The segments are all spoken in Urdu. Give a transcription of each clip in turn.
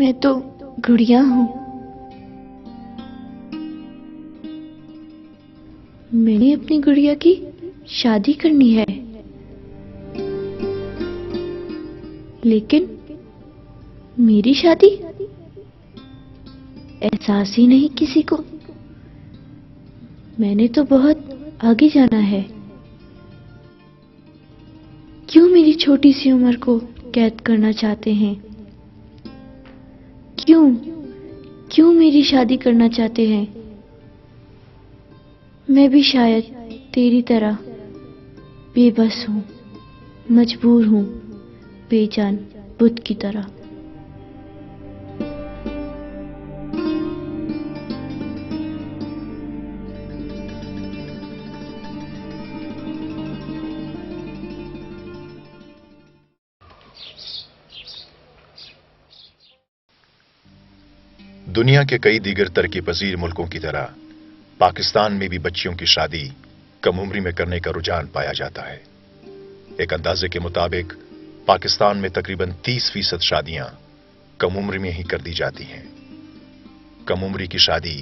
میں تو گڑیا ہوں. میں نے اپنی گڑیا کی شادی کرنی ہے، لیکن میری شادی احساس ہی نہیں کسی کو. میں نے تو بہت آگے جانا ہے. کیوں میری چھوٹی سی عمر کو قید کرنا چاہتے ہیں؟ کیوں میری شادی کرنا چاہتے ہیں؟ میں بھی شاید تیری طرح بے بس ہوں، مجبور ہوں، بے جان بت کی طرح. دنیا کے کئی دیگر ترقی پذیر ملکوں کی طرح پاکستان میں بھی بچیوں کی شادی کم عمری میں کرنے کا رجحان پایا جاتا ہے. ایک اندازے کے مطابق پاکستان میں تقریباً 30% شادیاں کم عمری میں ہی کر دی جاتی ہیں. کم عمری کی شادی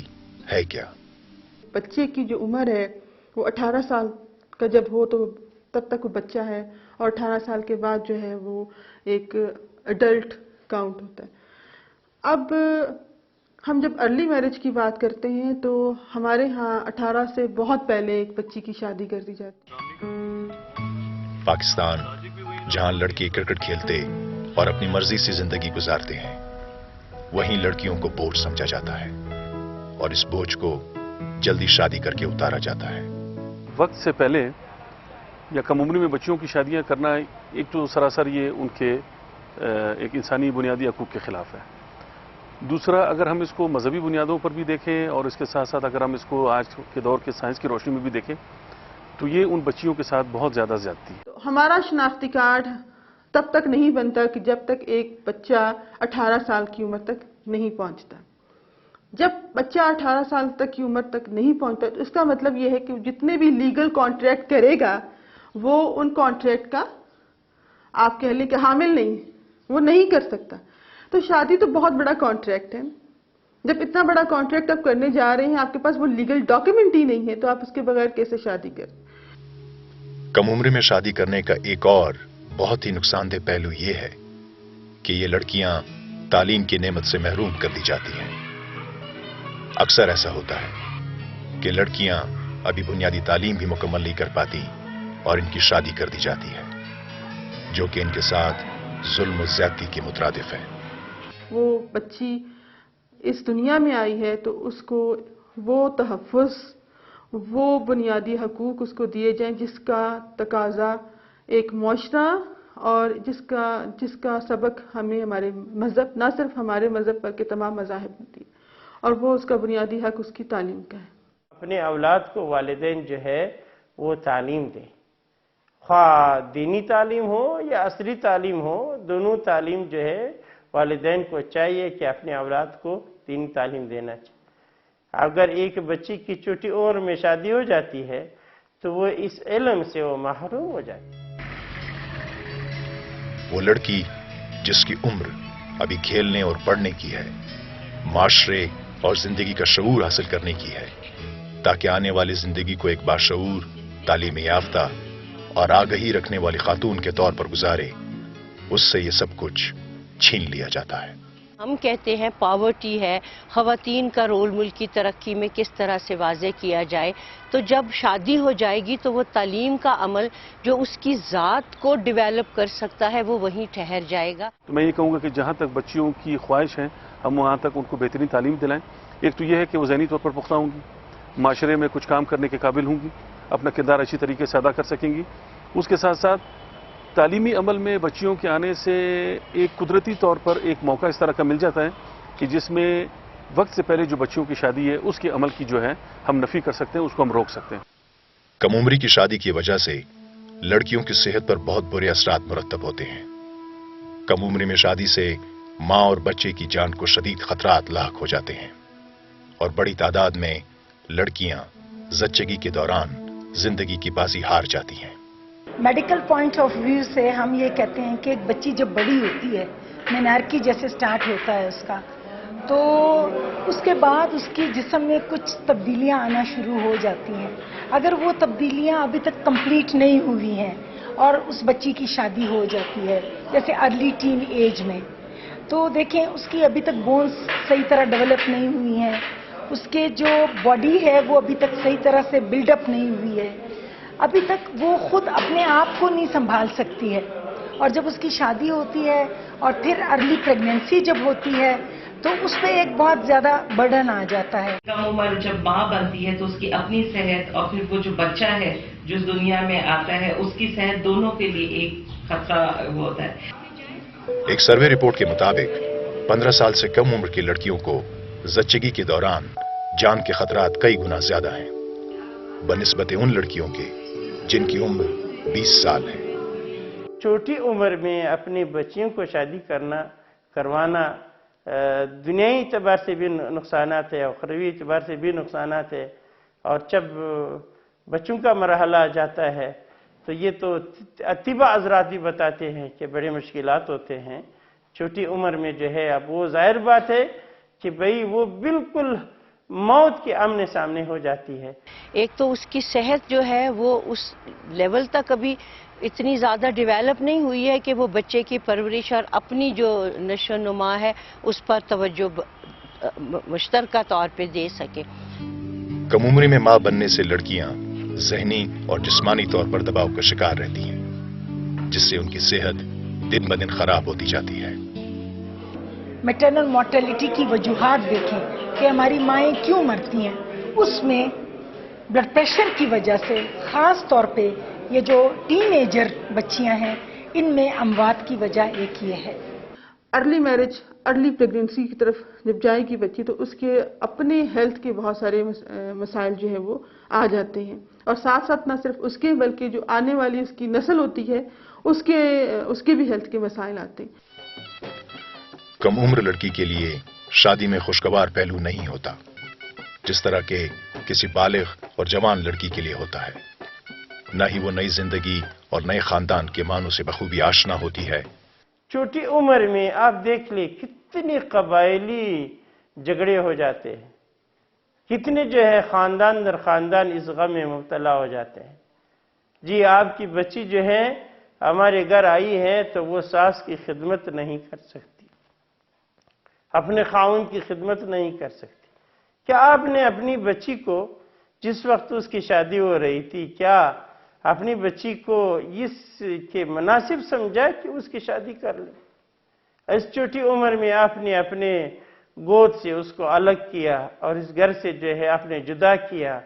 ہے کیا؟ بچے کی جو عمر ہے وہ 18 سال کا جب ہو تو تب تک وہ بچہ ہے، اور 18 سال کے بعد جو ہے وہ ایک ایڈلٹ کاؤنٹ ہوتا ہے. اب ہم جب ارلی میرج کی بات کرتے ہیں تو ہمارے ہاں 18 سے بہت پہلے ایک بچی کی شادی کر دی جاتی ہے. پاکستان جہاں لڑکے کرکٹ کھیلتے اور اپنی مرضی سے زندگی گزارتے ہیں، وہیں لڑکیوں کو بوجھ سمجھا جاتا ہے اور اس بوجھ کو جلدی شادی کر کے اتارا جاتا ہے. وقت سے پہلے یا کم عمری میں بچیوں کی شادیاں کرنا ایک تو سراسر یہ ان کے ایک انسانی بنیادی حقوق کے خلاف ہے. دوسرا، اگر ہم اس کو مذہبی بنیادوں پر بھی دیکھیں اور اس کے ساتھ ساتھ اگر ہم اس کو آج کے دور کے سائنس کی روشنی میں بھی دیکھیں تو یہ ان بچیوں کے ساتھ بہت زیادہ زیادتی ہے. ہمارا شناختی کارڈ تب تک نہیں بنتا کہ جب تک ایک بچہ 18 سال کی عمر تک نہیں پہنچتا. جب بچہ 18 سال تک کی عمر تک نہیں پہنچتا تو اس کا مطلب یہ ہے کہ جتنے بھی لیگل کانٹریکٹ کرے گا وہ ان کانٹریکٹ کا آپ کہہ لیں کہ حامل نہیں، وہ نہیں کر سکتا. تو شادی تو بہت بڑا کانٹریکٹ ہے. جب اتنا بڑا کانٹریکٹ آپ کرنے جا رہے ہیں، آپ کے پاس وہ لیگل ڈاکیومنٹ ہی نہیں ہے تو آپ اس کے بغیر کیسے شادی کریں؟ کم عمری میں شادی کرنے کا ایک اور بہت ہی نقصان دہ پہلو یہ ہے کہ یہ لڑکیاں تعلیم کی نعمت سے محروم کر دی جاتی ہیں. اکثر ایسا ہوتا ہے کہ لڑکیاں ابھی بنیادی تعلیم بھی مکمل نہیں کر پاتی اور ان کی شادی کر دی جاتی ہے، جو کہ ان کے ساتھ ظلم و زیادتی کے مترادف ہے. وہ بچی اس دنیا میں آئی ہے تو اس کو وہ تحفظ، وہ بنیادی حقوق اس کو دیے جائیں جس کا تقاضا ایک معاشرہ اور جس کا سبق ہمیں ہمارے مذہب، نہ صرف ہمارے مذہب بلکہ تمام مذاہب میں دی، اور وہ اس کا بنیادی حق اس کی تعلیم کا ہے. اپنے اولاد کو والدین جو ہے وہ تعلیم دیں، خواہ دینی تعلیم ہو یا عصری تعلیم ہو، دونوں تعلیم جو ہے والدین کو چاہیے کہ اپنے اولاد کو دینی تعلیم دینا چاہیے. اگر ایک بچی کی چھوٹی عمر میں شادی ہو جاتی ہے تو وہ اس علم سے وہ محروم ہو جاتی ہے. وہ لڑکی جس کی عمر ابھی کھیلنے اور پڑھنے کی ہے، معاشرے اور زندگی کا شعور حاصل کرنے کی ہے، تاکہ آنے والی زندگی کو ایک باشعور، تعلیم یافتہ اور آگہی رکھنے والی خاتون کے طور پر گزارے، اس سے یہ سب کچھ چھین لیا جاتا ہے. ہم کہتے ہیں پاورٹی ہے، خواتین کا رول ملک کی ترقی میں کس طرح سے واضح کیا جائے. تو جب شادی ہو جائے گی تو وہ تعلیم کا عمل جو اس کی ذات کو ڈیویلپ کر سکتا ہے وہ وہیں ٹھہر جائے گا. تو میں یہ کہوں گا کہ جہاں تک بچیوں کی خواہش ہے ہم وہاں تک ان کو بہترین تعلیم دلائیں. ایک تو یہ ہے کہ وہ ذہنی طور پر پختہ ہوں گی، معاشرے میں کچھ کام کرنے کے قابل ہوں گی، اپنا کردار اچھی طریقے سے ادا کر سکیں گی. اس کے ساتھ ساتھ تعلیمی عمل میں بچیوں کے آنے سے ایک قدرتی طور پر ایک موقع اس طرح کا مل جاتا ہے کہ جس میں وقت سے پہلے جو بچیوں کی شادی ہے اس کے عمل کی جو ہے ہم نفی کر سکتے ہیں، اس کو ہم روک سکتے ہیں. کم عمری کی شادی کی وجہ سے لڑکیوں کی صحت پر بہت برے اثرات مرتب ہوتے ہیں. کم عمری میں شادی سے ماں اور بچے کی جان کو شدید خطرات لاحق ہو جاتے ہیں اور بڑی تعداد میں لڑکیاں زچگی کے دوران زندگی کی بازی ہار جاتی ہیں. میڈیکل پوائنٹ آف ویو سے ہم یہ کہتے ہیں کہ ایک بچی جب بڑی ہوتی ہے مینارکی جیسے سٹارٹ ہوتا ہے اس کا، تو اس کے بعد اس کی جسم میں کچھ تبدیلیاں آنا شروع ہو جاتی ہیں. اگر وہ تبدیلیاں ابھی تک کمپلیٹ نہیں ہوئی ہیں اور اس بچی کی شادی ہو جاتی ہے جیسے ارلی ٹین ایج میں، تو دیکھیں اس کی ابھی تک بونز صحیح طرح ڈیولپ نہیں ہوئی ہیں، اس کے جو باڈی ہے وہ ابھی تک صحیح طرح سے بلڈ اپ نہیں ہوئی ہے، ابھی تک وہ خود اپنے آپ کو نہیں سنبھال سکتی ہے. اور جب اس کی شادی ہوتی ہے اور پھر ارلی پریگنینسی جب ہوتی ہے تو اس پہ ایک بہت زیادہ برڈن آ جاتا ہے. کم عمر جب ماں بنتی ہے تو اس کی اپنی صحت اور پھر وہ جو بچہ ہے جو اس دنیا میں آتا ہے اس کی صحت دونوں کے لیے ایک خطرہ ہوتا ہے. ایک سروے رپورٹ کے مطابق 15 سال سے کم عمر کی لڑکیوں کو زچگی کے دوران جان کے خطرات کئی گنا زیادہ ہیں بنسبت ان لڑکیوں کے جن کی عمر 20 سال ہے. چھوٹی عمر میں اپنی بچیوں کو شادی کروانا دنیائی اعتبار سے بھی نقصانات ہے، اخروی اعتبار سے بھی نقصانات ہے. اور جب بچوں کا مرحلہ آ جاتا ہے تو یہ تو طباء حضرات بھی بتاتے ہیں کہ بڑے مشکلات ہوتے ہیں چھوٹی عمر میں جو ہے. اب وہ ظاہر بات ہے کہ بھئی وہ بالکل موت کے آمنے سامنے ہو جاتی ہے. ایک تو اس کی صحت جو ہے وہ اس لیول تک ابھی اتنی زیادہ ڈیویلپ نہیں ہوئی ہے کہ وہ بچے کی پرورش اور اپنی جو نشو و نما ہے اس پر توجہ مشترکہ طور پہ دے سکے. کم عمری میں ماں بننے سے لڑکیاں ذہنی اور جسمانی طور پر دباؤ کا شکار رہتی ہیں جس سے ان کی صحت دن بدن خراب ہوتی جاتی ہے. میٹرنل مورٹیلٹی کی وجوہات دیکھیں کہ ہماری مائیں کیوں مرتی ہیں، اس میں بلڈ پریشر کی وجہ سے خاص طور پہ یہ جو ٹین ایجر بچیاں ہیں ان میں اموات کی وجہ ایک یہ ہے. ارلی میرج، ارلی پریگنینسی کی طرف جب جائے گی بچی تو اس کے اپنے ہیلتھ کے بہت سارے مسائل جو ہیں وہ آ جاتے ہیں، اور ساتھ ساتھ نہ صرف اس کے بلکہ جو آنے والی اس کی نسل ہوتی ہے اس کے بھی ہیلتھ کے مسائل آتے ہیں. کم عمر لڑکی کے لیے شادی میں خوشگوار پہلو نہیں ہوتا جس طرح کہ کسی بالغ اور جوان لڑکی کے لیے ہوتا ہے. نہ ہی وہ نئی زندگی اور نئے خاندان کے معنوں سے بخوبی آشنا ہوتی ہے. چھوٹی عمر میں آپ دیکھ لیں کتنی قبائلی جھگڑے ہو جاتے ہیں، کتنے جو ہے خاندان در خاندان اس غم میں مبتلا ہو جاتے ہیں. جی آپ کی بچی جو ہے ہمارے گھر آئی ہے تو وہ ساس کی خدمت نہیں کر سکتی، اپنے خاوند کی خدمت نہیں کر سکتی. کیا آپ نے اپنی بچی کو جس وقت اس کی شادی ہو رہی تھی کیا اپنی بچی کو اس کے مناسب سمجھا کہ اس کی شادی کر لیں؟ اس چھوٹی عمر میں آپ نے اپنے گود سے اس کو الگ کیا اور اس گھر سے جو ہے آپ نے جدا کیا،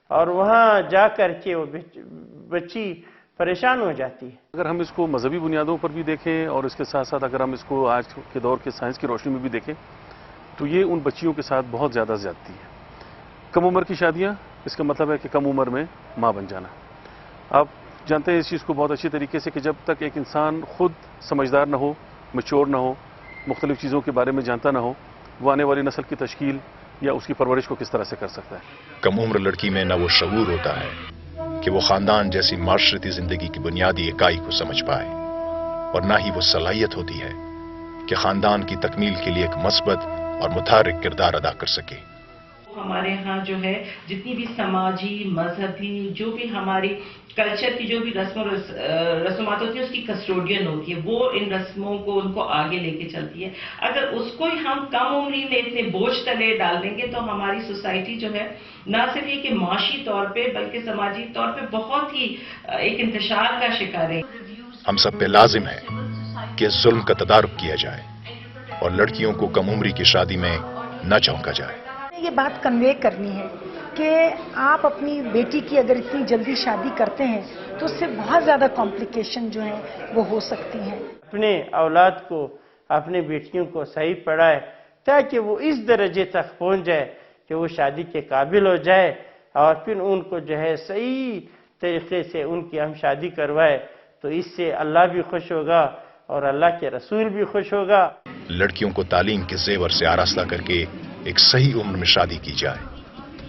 اور وہاں جا کر کے وہ بچی پریشان ہو جاتی ہے. اگر ہم اس کو مذہبی بنیادوں پر بھی دیکھیں اور اس کے ساتھ ساتھ اگر ہم اس کو آج کے دور کے سائنس کی روشنی میں بھی دیکھیں تو یہ ان بچیوں کے ساتھ بہت زیادہ زیادتی ہے. کم عمر کی شادیاں اس کا مطلب ہے کہ کم عمر میں ماں بن جانا. آپ جانتے ہیں اس چیز کو بہت اچھی طریقے سے کہ جب تک ایک انسان خود سمجھدار نہ ہو، میچور نہ ہو، مختلف چیزوں کے بارے میں جانتا نہ ہو، وہ آنے والی نسل کی تشکیل یا اس کی پرورش کو کس طرح سے کر سکتا ہے. کم عمر لڑکی میں نہ وہ شعور ہوتا ہے کہ وہ خاندان جیسی معاشرتی زندگی کی بنیادی اکائی کو سمجھ پائے، اور نہ ہی وہ صلاحیت ہوتی ہے کہ خاندان کی تکمیل کے لیے ایک مثبت اور متحرک کردار ادا کر سکے. ہمارے ہاں جو ہے جتنی بھی سماجی مذہبی جو بھی ہماری کلچر کی جو بھی رسومات ہوتی ہے اس کی کسٹوڈین ہوتی ہے، وہ ان رسموں کو ان کو آگے لے کے چلتی ہے. اگر اس کو ہی ہم کم عمری میں اتنے بوجھ تلے ڈال دیں گے تو ہماری سوسائٹی جو ہے نہ صرف یہ کہ معاشی طور پہ بلکہ سماجی طور پہ بہت ہی ایک انتشار کا شکار ہے. ہم سب پہ لازم ہے کہ ظلم کا تدارک کیا جائے اور لڑکیوں کو کم عمری کی شادی میں نہ چونکا جائے. یہ بات کنوے کرنی ہے کہ آپ اپنی بیٹی کی اگر اتنی جلدی شادی کرتے ہیں تو اس سے بہت زیادہ کمپلیکیشن جو ہیں وہ ہو سکتی ہیں. اپنے اولاد کو، اپنے بیٹیوں کو صحیح پڑھائے تاکہ وہ اس درجے تک پہنچ جائے کہ وہ شادی کے قابل ہو جائے، اور پھر ان کو جو ہے صحیح طریقے سے ان کی ہم شادی کروائے تو اس سے اللہ بھی خوش ہوگا اور اللہ کے رسول بھی خوش ہوگا. لڑکیوں کو تعلیم کے زیور سے آراستہ کر کے ایک صحیح عمر میں شادی کی جائے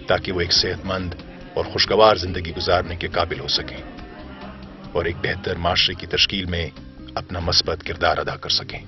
تاکہ وہ ایک صحت مند اور خوشگوار زندگی گزارنے کے قابل ہو سکیں اور ایک بہتر معاشرے کی تشکیل میں اپنا مثبت کردار ادا کر سکیں.